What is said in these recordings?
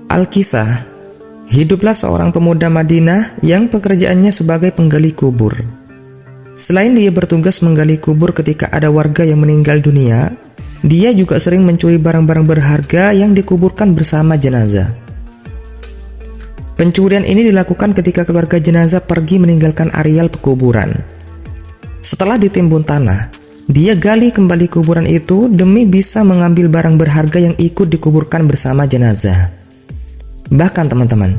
Alkisah, hiduplah seorang pemuda Madinah yang pekerjaannya sebagai penggali kubur. Selain dia bertugas menggali kubur ketika ada warga yang meninggal dunia, dia juga sering mencuri barang-barang berharga yang dikuburkan bersama jenazah. Pencurian ini dilakukan ketika keluarga jenazah pergi meninggalkan areal pekuburan. Setelah ditimbun tanah, dia gali kembali kuburan itu demi bisa mengambil barang berharga yang ikut dikuburkan bersama jenazah. Bahkan teman-teman,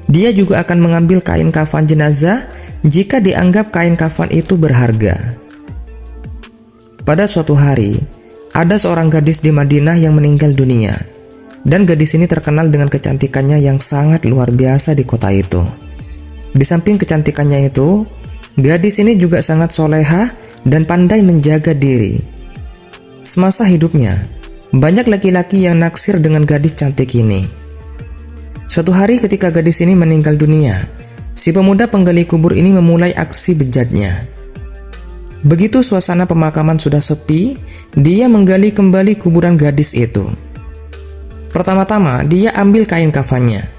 dia juga akan mengambil kain kafan jenazah jika dianggap kain kafan itu berharga. Pada suatu hari, ada seorang gadis di Madinah yang meninggal dunia, dan gadis ini terkenal dengan kecantikannya yang sangat luar biasa di kota itu. Di samping kecantikannya itu, gadis ini juga sangat solehah dan pandai menjaga diri. Semasa hidupnya, banyak laki-laki yang naksir dengan gadis cantik ini. Suatu hari ketika gadis ini meninggal dunia, si pemuda penggali kubur ini memulai aksi bejatnya. Begitu suasana pemakaman sudah sepi, dia menggali kembali kuburan gadis itu. Pertama-tama, dia ambil kain kafannya.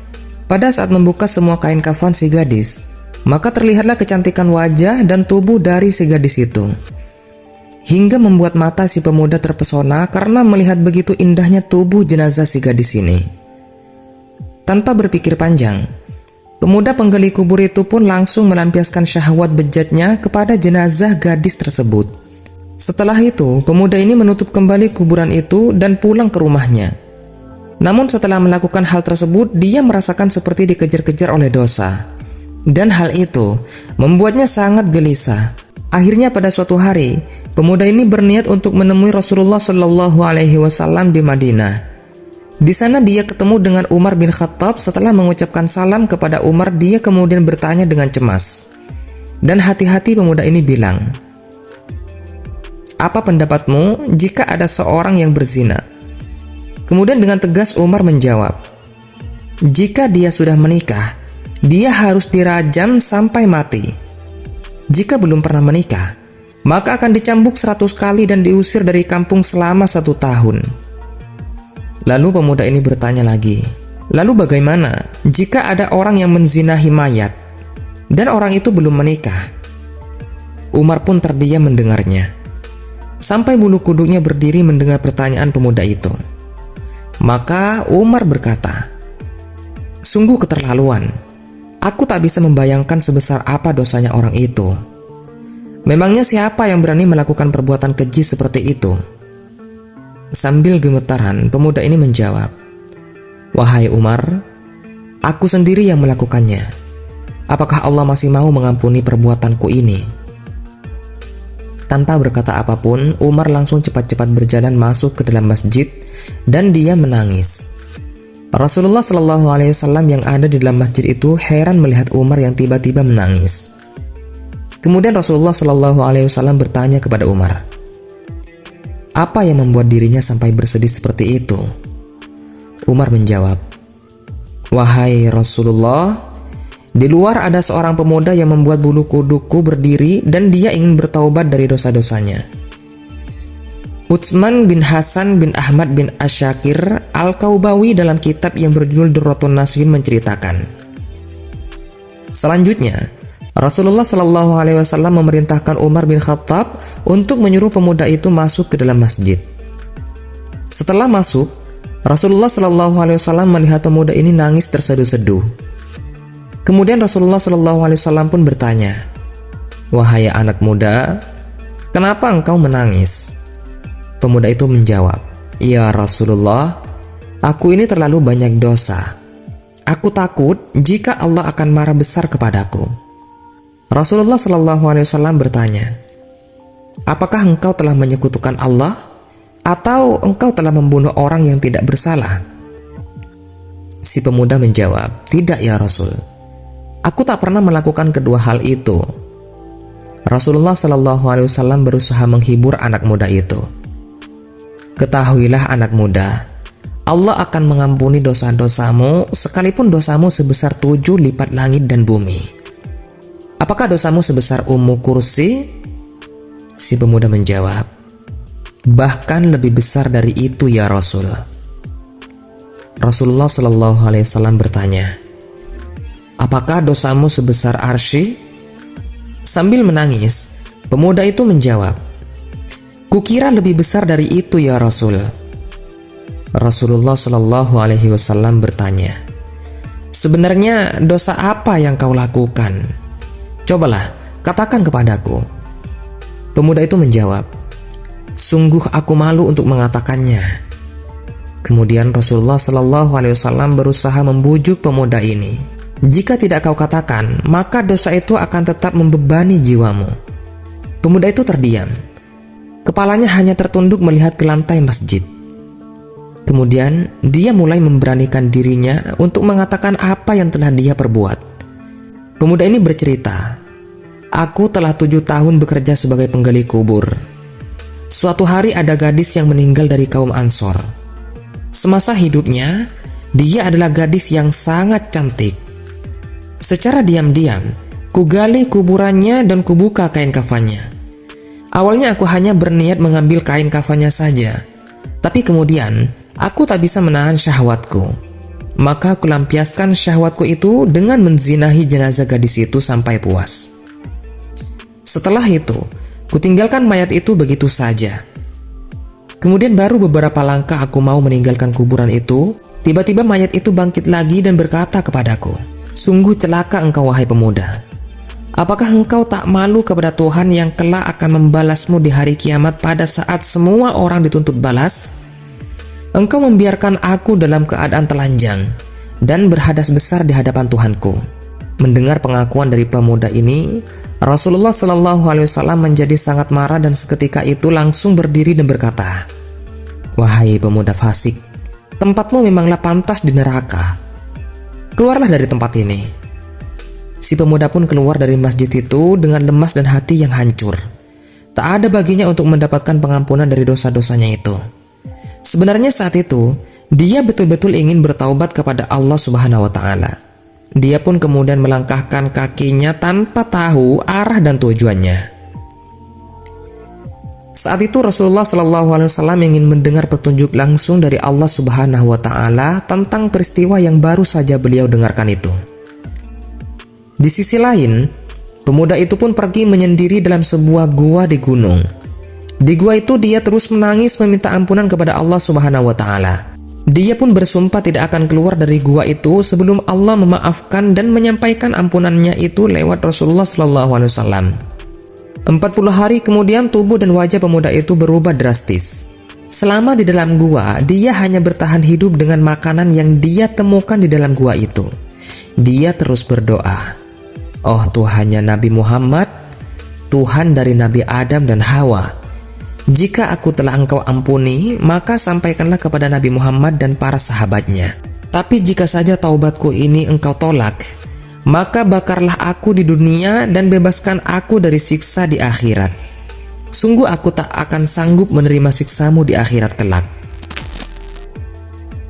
Pada saat membuka semua kain kafan si gadis, maka terlihatlah kecantikan wajah dan tubuh dari si gadis itu, hingga membuat mata si pemuda terpesona karena melihat begitu indahnya tubuh jenazah si gadis ini. Tanpa berpikir panjang, pemuda penggali kubur itu pun langsung melampiaskan syahwat bejatnya kepada jenazah gadis tersebut. Setelah itu, pemuda ini menutup kembali kuburan itu dan pulang ke rumahnya. Namun setelah melakukan hal tersebut, dia merasakan seperti dikejar-kejar oleh dosa. Dan hal itu membuatnya sangat gelisah. Akhirnya pada suatu hari, pemuda ini berniat untuk menemui Rasulullah Shallallahu Alaihi Wasallam di Madinah. Di sana dia ketemu dengan Umar bin Khattab. Setelah mengucapkan salam kepada Umar, dia kemudian bertanya dengan cemas. Dan hati-hati pemuda ini bilang, "Apa pendapatmu jika ada seorang yang berzina?" Kemudian dengan tegas Umar menjawab, "Jika dia sudah menikah, dia harus dirajam sampai mati. Jika belum pernah menikah, maka akan dicambuk 100 kali dan diusir dari kampung selama 1 tahun." Lalu pemuda ini bertanya lagi, "Lalu bagaimana jika ada orang yang menzinahi mayat dan orang itu belum menikah?" Umar pun terdiam mendengarnya, sampai bulu kuduknya berdiri mendengar pertanyaan pemuda itu. Maka Umar berkata, "Sungguh keterlaluan. Aku tak bisa membayangkan sebesar apa dosanya orang itu. Memangnya siapa yang berani melakukan perbuatan keji seperti itu?" Sambil gemetaran, pemuda ini menjawab, "Wahai Umar, aku sendiri yang melakukannya. Apakah Allah masih mau mengampuni perbuatanku ini?" Tanpa berkata apapun, Umar langsung cepat-cepat berjalan masuk ke dalam masjid dan dia menangis. Rasulullah Shallallahu Alaihi Wasallam yang ada di dalam masjid itu heran melihat Umar yang tiba-tiba menangis. Kemudian Rasulullah Shallallahu Alaihi Wasallam bertanya kepada Umar, "Apa yang membuat dirinya sampai bersedih seperti itu?" Umar menjawab, "Wahai Rasulullah, di luar ada seorang pemuda yang membuat bulu kudukku berdiri dan dia ingin bertaubat dari dosa-dosanya." Utsman bin Hasan bin Ahmad bin Asyakir Al-Kaubawi dalam kitab yang berjudul Durratun Nasihin menceritakan, selanjutnya Rasulullah Shallallahu Alaihi Wasallam memerintahkan Umar bin Khattab untuk menyuruh pemuda itu masuk ke dalam masjid. Setelah masuk, Rasulullah Shallallahu Alaihi Wasallam melihat pemuda ini nangis terseduh-seduh. Kemudian Rasulullah Shallallahu Alaihi Wasallam pun bertanya, "Wahai anak muda, kenapa engkau menangis?" Pemuda itu menjawab, "Ya Rasulullah, aku ini terlalu banyak dosa. Aku takut jika Allah akan marah besar kepadaku." Rasulullah Shallallahu Alaihi Wasallam bertanya, "Apakah engkau telah menyekutukan Allah atau engkau telah membunuh orang yang tidak bersalah?" Si pemuda menjawab, "Tidak ya Rasul, aku tak pernah melakukan kedua hal itu." Rasulullah Shallallahu Alaihi Wasallam berusaha menghibur anak muda itu. "Ketahuilah anak muda, Allah akan mengampuni dosa-dosamu sekalipun dosamu sebesar 7 lipat langit dan bumi. Apakah dosamu sebesar ummu kursi?" Si pemuda menjawab, "Bahkan lebih besar dari itu ya Rasul." Rasulullah Shallallahu Alaihi Wasallam bertanya, "Apakah dosamu sebesar arsy?" Sambil menangis, pemuda itu menjawab, "Kukira lebih besar dari itu ya Rasul." Rasulullah Shallallahu Alaihi Wasallam bertanya, "Sebenarnya dosa apa yang kau lakukan? Cobalah katakan kepadaku." Pemuda itu menjawab, "Sungguh aku malu untuk mengatakannya." Kemudian Rasulullah Shallallahu Alaihi Wasallam berusaha membujuk pemuda ini, "Jika tidak kau katakan, maka dosa itu akan tetap membebani jiwamu." Pemuda itu terdiam. Kepalanya hanya tertunduk melihat ke lantai masjid. Kemudian dia mulai memberanikan dirinya untuk mengatakan apa yang telah dia perbuat. Pemuda ini bercerita, "Aku telah 7 tahun bekerja sebagai penggali kubur. Suatu hari ada gadis yang meninggal dari kaum Ansor. Semasa hidupnya, dia adalah gadis yang sangat cantik. Secara diam-diam, kugali kuburannya dan kubuka kain kafannya. Awalnya aku hanya berniat mengambil kain kafannya saja, tapi kemudian aku tak bisa menahan syahwatku. Maka aku lampiaskan syahwatku itu dengan menzinahi jenazah gadis itu sampai puas. Setelah itu, kutinggalkan mayat itu begitu saja. Kemudian baru beberapa langkah aku mau meninggalkan kuburan itu, tiba-tiba mayat itu bangkit lagi dan berkata kepadaku, 'Sungguh celaka engkau wahai pemuda. Apakah engkau tak malu kepada Tuhan yang kelak akan membalasmu di hari kiamat pada saat semua orang dituntut balas? Engkau membiarkan aku dalam keadaan telanjang dan berhadas besar di hadapan Tuhanku.' Mendengar pengakuan dari pemuda ini, Rasulullah Shallallahu Alaihi Wasallam menjadi sangat marah dan seketika itu langsung berdiri dan berkata, 'Wahai pemuda fasik, tempatmu memanglah pantas di neraka. Keluarlah dari tempat ini.' Si pemuda pun keluar dari masjid itu dengan lemas dan hati yang hancur. Tak ada baginya untuk mendapatkan pengampunan dari dosa-dosanya itu. Sebenarnya saat itu, dia betul-betul ingin bertaubat kepada Allah Subhanahu wa Ta'ala. Dia pun kemudian melangkahkan kakinya tanpa tahu arah dan tujuannya. Saat itu Rasulullah Shallallahu Alaihi Wasallam ingin mendengar petunjuk langsung dari Allah Subhanahu wa Ta'ala tentang peristiwa yang baru saja beliau dengarkan itu. Di sisi lain, pemuda itu pun pergi menyendiri dalam sebuah gua di gunung. Di gua itu dia terus menangis meminta ampunan kepada Allah Subhanahu wa Ta'ala. Dia pun bersumpah tidak akan keluar dari gua itu sebelum Allah memaafkan dan menyampaikan ampunannya itu lewat Rasulullah Shallallahu Alaihi Wasallam. 40 hari kemudian tubuh dan wajah pemuda itu berubah drastis. Selama di dalam gua, dia hanya bertahan hidup dengan makanan yang dia temukan di dalam gua itu. Dia terus berdoa, "Oh Tuhannya Nabi Muhammad, Tuhan dari Nabi Adam dan Hawa, jika aku telah Engkau ampuni, maka sampaikanlah kepada Nabi Muhammad dan para sahabatnya. Tapi jika saja taubatku ini Engkau tolak, maka bakarlah aku di dunia dan bebaskan aku dari siksa di akhirat. Sungguh aku tak akan sanggup menerima siksamu di akhirat kelak."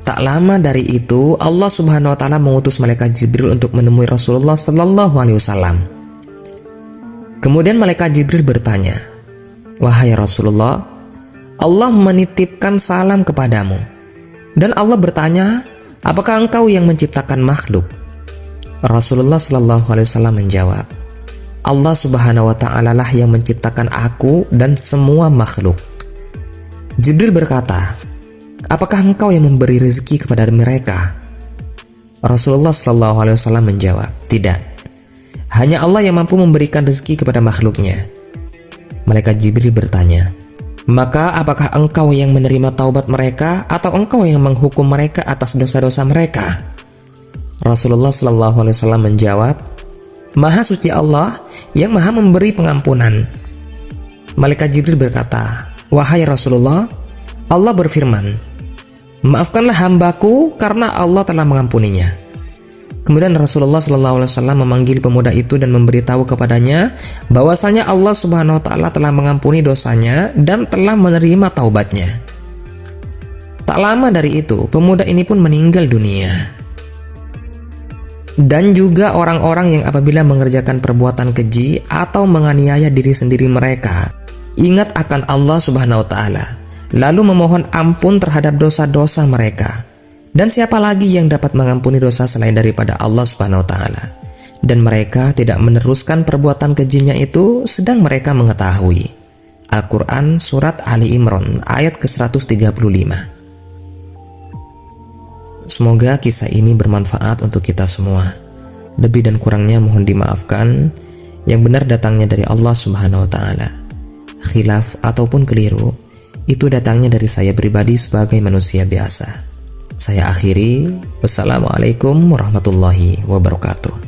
Tak lama dari itu, Allah Subhanahu wa Ta'ala mengutus malaikat Jibril untuk menemui Rasulullah Shallallahu Alaihi Wasallam. Kemudian malaikat Jibril bertanya, "Wahai Rasulullah, Allah menitipkan salam kepadamu." Dan Allah bertanya, "Apakah engkau yang menciptakan makhluk?" Rasulullah Shallallahu Alaihi Wasallam menjawab, "Allah Subhanahu wa Ta'ala lah yang menciptakan aku dan semua makhluk." Jibril berkata, "Apakah engkau yang memberi rezeki kepada mereka?" Rasulullah Shallallahu Alaihi Wasallam menjawab, "Tidak. Hanya Allah yang mampu memberikan rezeki kepada makhluknya." Malaikat Jibril bertanya, "Maka apakah engkau yang menerima taubat mereka atau engkau yang menghukum mereka atas dosa-dosa mereka?" Rasulullah Shallallahu Alaihi Wasallam menjawab, "Maha suci Allah yang maha memberi pengampunan." Malaikat Jibril berkata, "Wahai Rasulullah, Allah berfirman, 'Maafkanlah hambaku karena Allah telah mengampuninya.'" Kemudian Rasulullah SAW memanggil pemuda itu dan memberitahu kepadanya bahwasanya Allah Subhanahu wa Ta'ala telah mengampuni dosanya dan telah menerima taubatnya. Tak lama dari itu, pemuda ini pun meninggal dunia. Dan juga orang-orang yang apabila mengerjakan perbuatan keji atau menganiaya diri sendiri mereka, ingat akan Allah Subhanahu wa Ta'ala, lalu memohon ampun terhadap dosa-dosa mereka, Dan siapa lagi yang dapat mengampuni dosa selain daripada Allah Subhanahu wa taala? Dan mereka tidak meneruskan perbuatan kejinya itu sedang mereka mengetahui. Al-Quran Surat Ali Imran ayat ke-135. Semoga kisah ini bermanfaat untuk kita semua. Lebih dan kurangnya mohon dimaafkan. Yang benar datangnya dari Allah Subhanahu wa taala. Khilaf ataupun keliru itu datangnya dari saya pribadi sebagai manusia biasa. Saya akhiri. Wassalamualaikum warahmatullahi wabarakatuh.